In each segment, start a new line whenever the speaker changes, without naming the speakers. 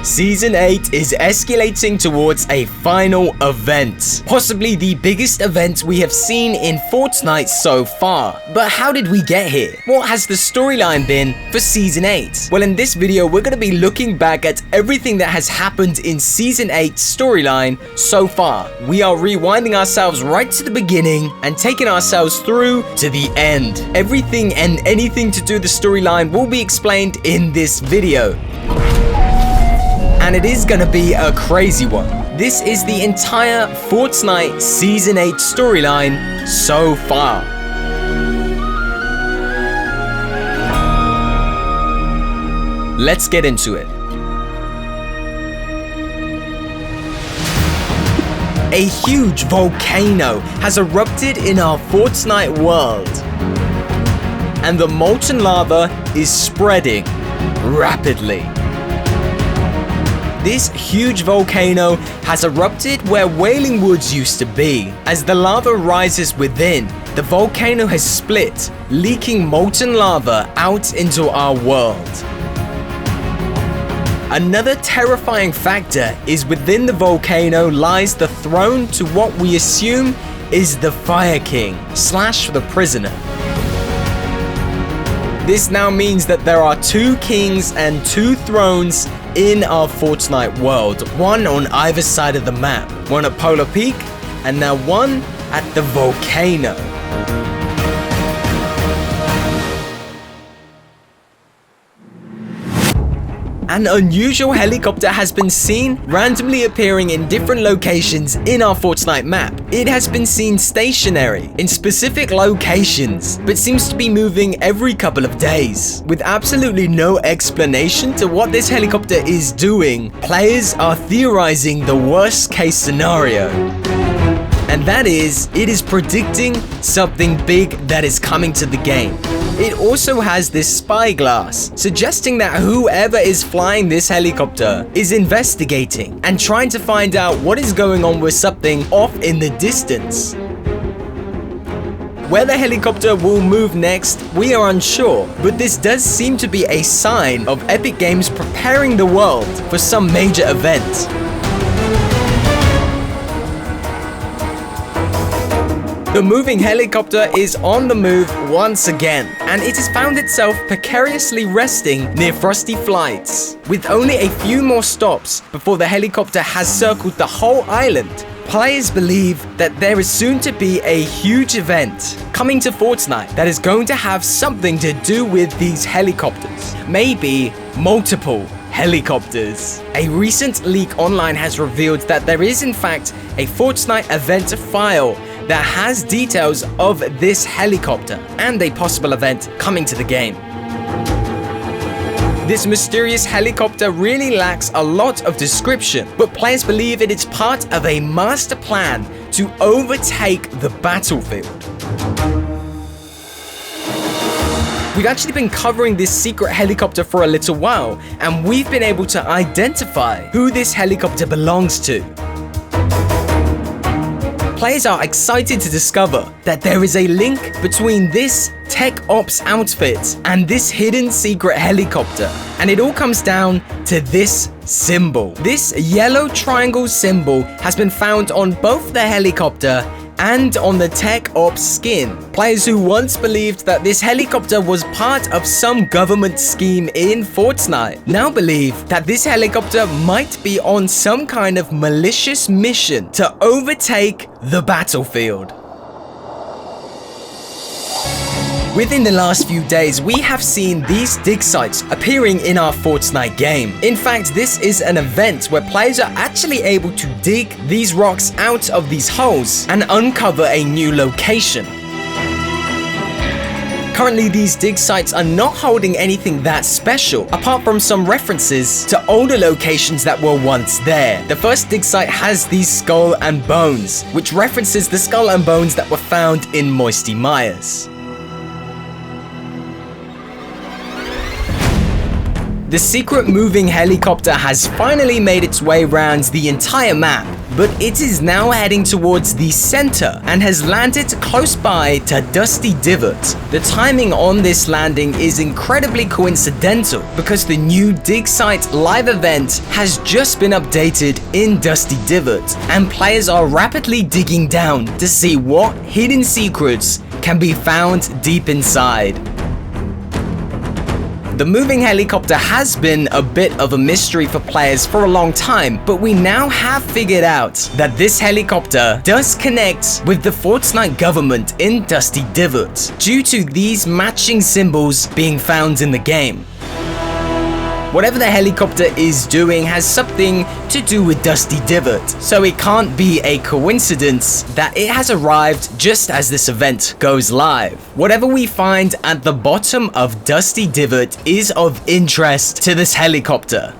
Season 8 is escalating towards a final event, possibly the biggest event we have seen in Fortnite so far. But how did we get here? What has the storyline been for Season 8? Well, in this video, we're going to be looking back at everything that has happened in Season 8 storyline so far. We are rewinding ourselves right to the beginning and taking ourselves through to the end. Everything and anything to do with the storyline will be explained in this video. And it is gonna be a crazy one. This is the entire Fortnite Season 8 storyline so far. Let's get into it. A huge volcano has erupted in our Fortnite world. And the molten lava is spreading rapidly. This huge volcano has erupted where Wailing Woods used to be. As the lava rises within, the volcano has split, leaking molten lava out into our world. Another terrifying factor is within the volcano lies the throne to what we assume is the Fire King / the prisoner. This now means that there are 2 kings and 2 thrones in our Fortnite world, one on either side of the map, one at Polar Peak and now one at the volcano. An unusual helicopter has been seen randomly appearing in different locations in our Fortnite map. It has been seen stationary in specific locations, but seems to be moving every couple of days. With absolutely no explanation to what this helicopter is doing, players are theorizing the worst case scenario. And that is, it is predicting something big that is coming to the game. It also has this spyglass, suggesting that whoever is flying this helicopter is investigating and trying to find out what is going on with something off in the distance. Where the helicopter will move next, we are unsure, but this does seem to be a sign of Epic Games preparing the world for some major event. The moving helicopter is on the move once again, and it has found itself precariously resting near Frosty Flights. With only a few more stops before the helicopter has circled the whole island, players believe that there is soon to be a huge event coming to Fortnite that is going to have something to do with these helicopters. Maybe multiple helicopters. A recent leak online has revealed that there is in fact a Fortnite event file that has details of this helicopter and a possible event coming to the game. This mysterious helicopter really lacks a lot of description, but players believe it is part of a master plan to overtake the battlefield. We've actually been covering this secret helicopter for a little while, and we've been able to identify who this helicopter belongs to. Players are excited to discover that there is a link between this tech ops outfit and this hidden secret helicopter. And it all comes down to this symbol. This yellow triangle symbol has been found on both the helicopter and on the tech ops skin. Players who once believed that this helicopter was part of some government scheme in Fortnite now believe that this helicopter might be on some kind of malicious mission to overtake the battlefield. Within the last few days, we have seen these dig sites appearing in our Fortnite game. In fact, this is an event where players are actually able to dig these rocks out of these holes and uncover a new location. Currently, these dig sites are not holding anything that special, apart from some references to older locations that were once there. The first dig site has these skull and bones, which references the skull and bones that were found in Moisty Myers. The secret moving helicopter has finally made its way around the entire map, but it is now heading towards the center and has landed close by to Dusty Divot. The timing on this landing is incredibly coincidental because the new dig site live event has just been updated in Dusty Divot, and players are rapidly digging down to see what hidden secrets can be found deep inside. The moving helicopter has been a bit of a mystery for players for a long time, but we now have figured out that this helicopter does connect with the Fortnite government in Dusty Divot due to these matching symbols being found in the game. Whatever the helicopter is doing has something to do with Dusty Divot, so it can't be a coincidence that it has arrived just as this event goes live. Whatever we find at the bottom of Dusty Divot is of interest to this helicopter.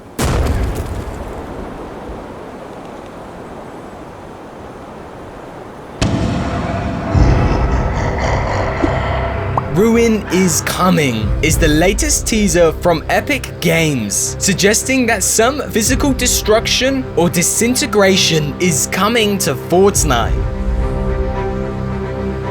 Ruin is Coming is the latest teaser from Epic Games, suggesting that some physical destruction or disintegration is coming to Fortnite.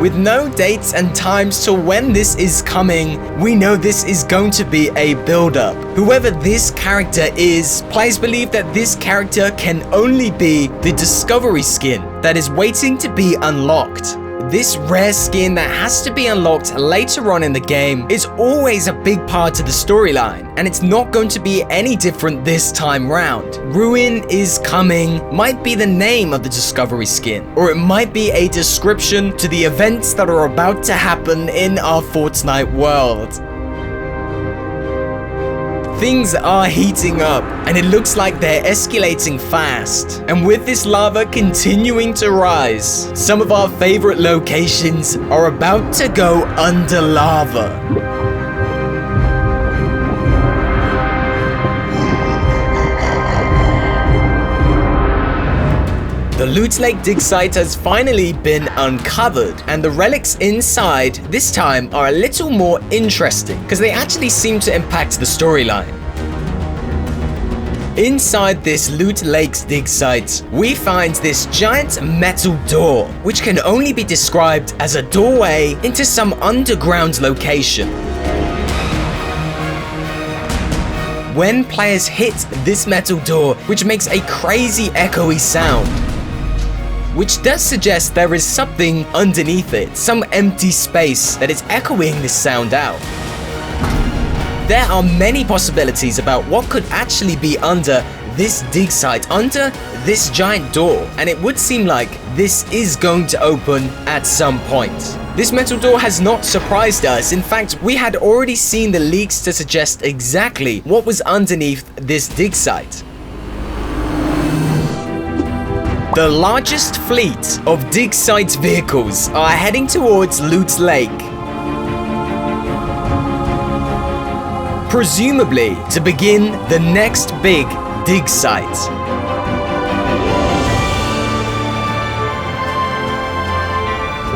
With no dates and times to when this is coming, we know this is going to be a build-up. Whoever this character is, players believe that this character can only be the Discovery skin that is waiting to be unlocked. This rare skin that has to be unlocked later on in the game is always a big part of the storyline, and it's not going to be any different this time round. Ruin is Coming might be the name of the Discovery skin, or it might be a description to the events that are about to happen in our Fortnite world. Things are heating up, and it looks like they're escalating fast. And with this lava continuing to rise, some of our favorite locations are about to go under lava. The Loot Lake dig site has finally been uncovered, and the relics inside this time are a little more interesting because they actually seem to impact the storyline. Inside this Loot Lake's dig site, we find this giant metal door, which can only be described as a doorway into some underground location. When players hit this metal door, which makes a crazy echoey sound, which does suggest there is something underneath it, some empty space that is echoing this sound out. There are many possibilities about what could actually be under this dig site, under this giant door, and it would seem like this is going to open at some point. This metal door has not surprised us. In fact, we had already seen the leaks to suggest exactly what was underneath this dig site. The largest fleet of dig site vehicles are heading towards Loot Lake, presumably to begin the next big dig site.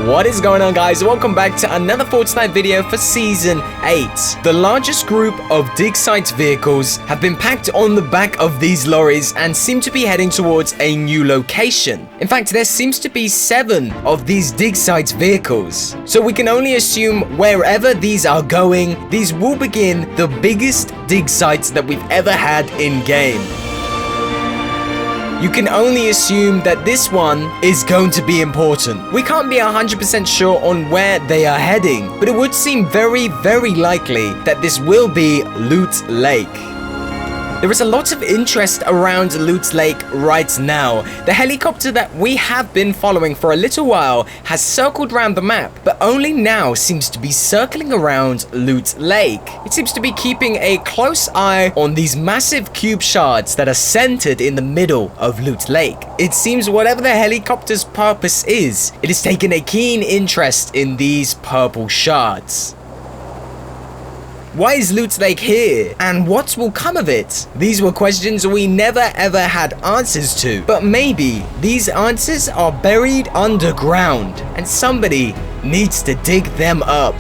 What is going on, guys? Welcome back to another Fortnite video for Season 8. The largest group of dig site vehicles have been packed on the back of these lorries and seem to be heading towards a new location. In fact, there seems to be 7 of these dig site vehicles. So we can only assume wherever these are going, these will begin the biggest dig sites that we've ever had in-game. You can only assume that this one is going to be important. We can't be 100% sure on where they are heading, but it would seem very, very likely that this will be Loot Lake. There is a lot of interest around Loot Lake right now. The helicopter that we have been following for a little while has circled around the map, but only now seems to be circling around Loot Lake. It seems to be keeping a close eye on these massive cube shards that are centered in the middle of Loot Lake. It seems whatever the helicopter's purpose is, it has taken a keen interest in these purple shards. Why is Loot Lake here? And what will come of it? These were questions we never ever had answers to. But maybe these answers are buried underground and somebody needs to dig them up.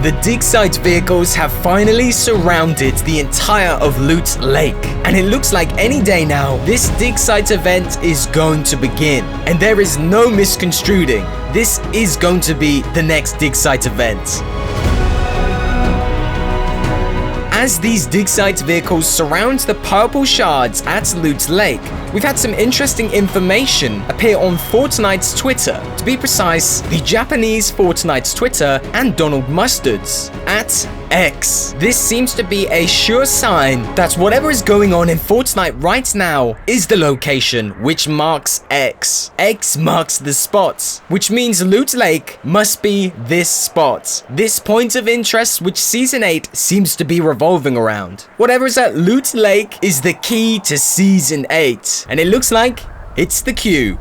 The dig site vehicles have finally surrounded the entire of Loot Lake, and it looks like any day now, this dig site event is going to begin. And there is no misconstruing, this is going to be the next dig site event. As these dig site vehicles surround the purple shards at Loot Lake, we've had some interesting information appear on Fortnite's Twitter. To be precise, the Japanese Fortnite's Twitter and Donald Mustard's at X. This seems to be a sure sign that whatever is going on in Fortnite right now is the location, which marks X. X marks the spot, which means Loot Lake must be this spot. This point of interest which Season 8 seems to be revolving around. Whatever is at Loot Lake is the key to Season 8. And it looks like it's the cube.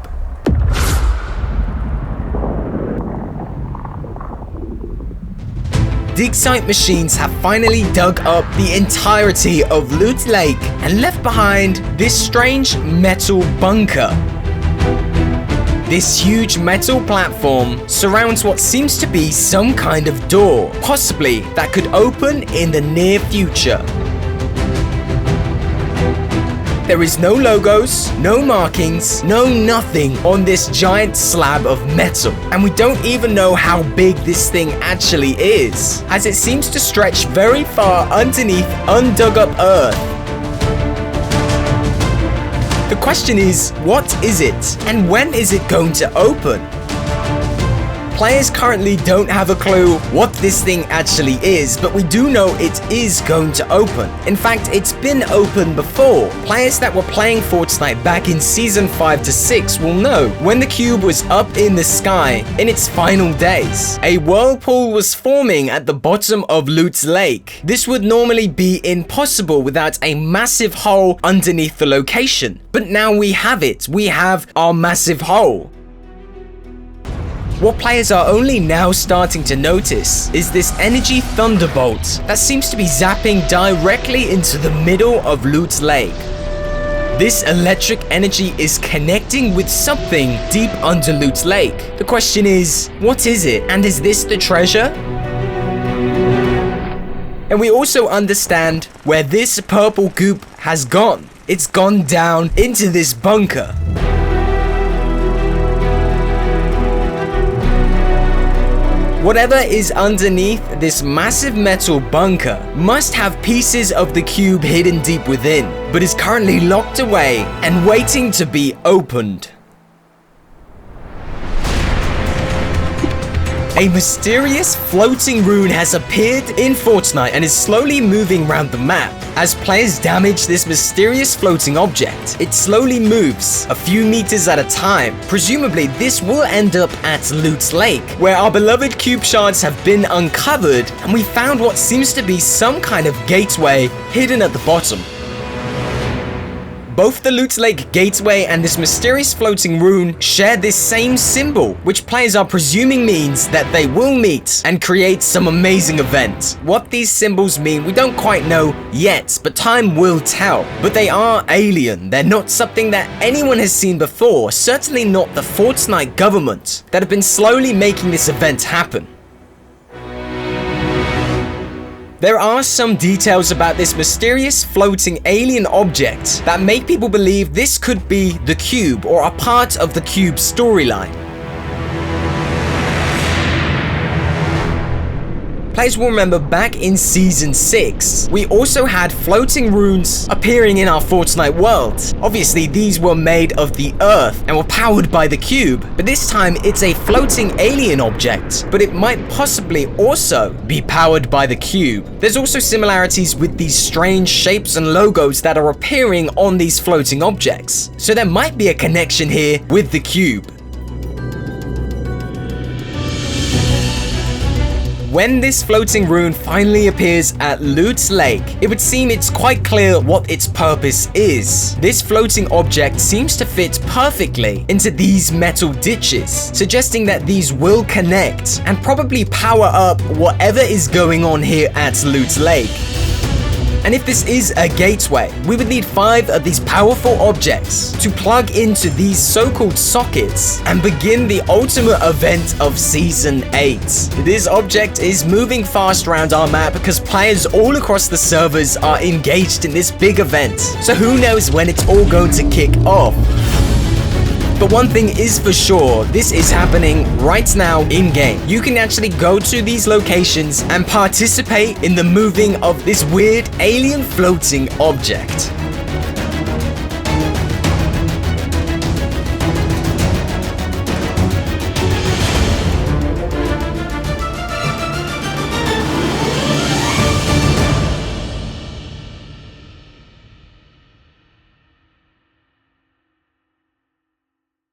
Dig site machines have finally dug up the entirety of Loot Lake and left behind this strange metal bunker. This huge metal platform surrounds what seems to be some kind of door, possibly that could open in the near future. There is no logos, no markings, no nothing on this giant slab of metal. And we don't even know how big this thing actually is, as it seems to stretch very far underneath undug up earth. The question is, what is it? And when is it going to open? Players currently don't have a clue what this thing actually is, but we do know it is going to open. In fact, it's been open before. Players that were playing Fortnite back in Season 5 to 6 will know when the cube was up in the sky in its final days. A whirlpool was forming at the bottom of Loot Lake. This would normally be impossible without a massive hole underneath the location. But now we have it. We have our massive hole. What players are only now starting to notice is this energy thunderbolt that seems to be zapping directly into the middle of Loot Lake. This electric energy is connecting with something deep under Loot Lake. The question is, what is it? And is this the treasure? And we also understand where this purple goop has gone. It's gone down into this bunker. Whatever is underneath this massive metal bunker must have pieces of the cube hidden deep within, but is currently locked away and waiting to be opened. A mysterious floating rune has appeared in Fortnite and is slowly moving around the map. As players damage this mysterious floating object, it slowly moves a few meters at a time. Presumably, this will end up at Loot Lake, where our beloved cube shards have been uncovered, and we found what seems to be some kind of gateway hidden at the bottom. Both the Loot Lake gateway and this mysterious floating rune share this same symbol, which players are presuming means that they will meet and create some amazing event. What these symbols mean, we don't quite know yet, but time will tell. But they are alien. They're not something that anyone has seen before, certainly not the Fortnite government, that have been slowly making this event happen. There are some details about this mysterious floating alien object that make people believe this could be the cube or a part of the cube storyline. Players will remember back in Season 6, we also had floating runes appearing in our Fortnite world. Obviously, these were made of the earth and were powered by the cube, but this time it's a floating alien object, but it might possibly also be powered by the cube. There's also similarities with these strange shapes and logos that are appearing on these floating objects, so there might be a connection here with the cube. When this floating rune finally appears at Loot Lake, it would seem it's quite clear what its purpose is. This floating object seems to fit perfectly into these metal ditches, suggesting that these will connect and probably power up whatever is going on here at Loot Lake. And if this is a gateway, we would need 5 of these powerful objects to plug into these so-called sockets and begin the ultimate event of Season 8. This object is moving fast around our map because players all across the servers are engaged in this big event. So who knows when it's all going to kick off. But one thing is for sure, this is happening right now in-game. You can actually go to these locations and participate in the moving of this weird alien floating object.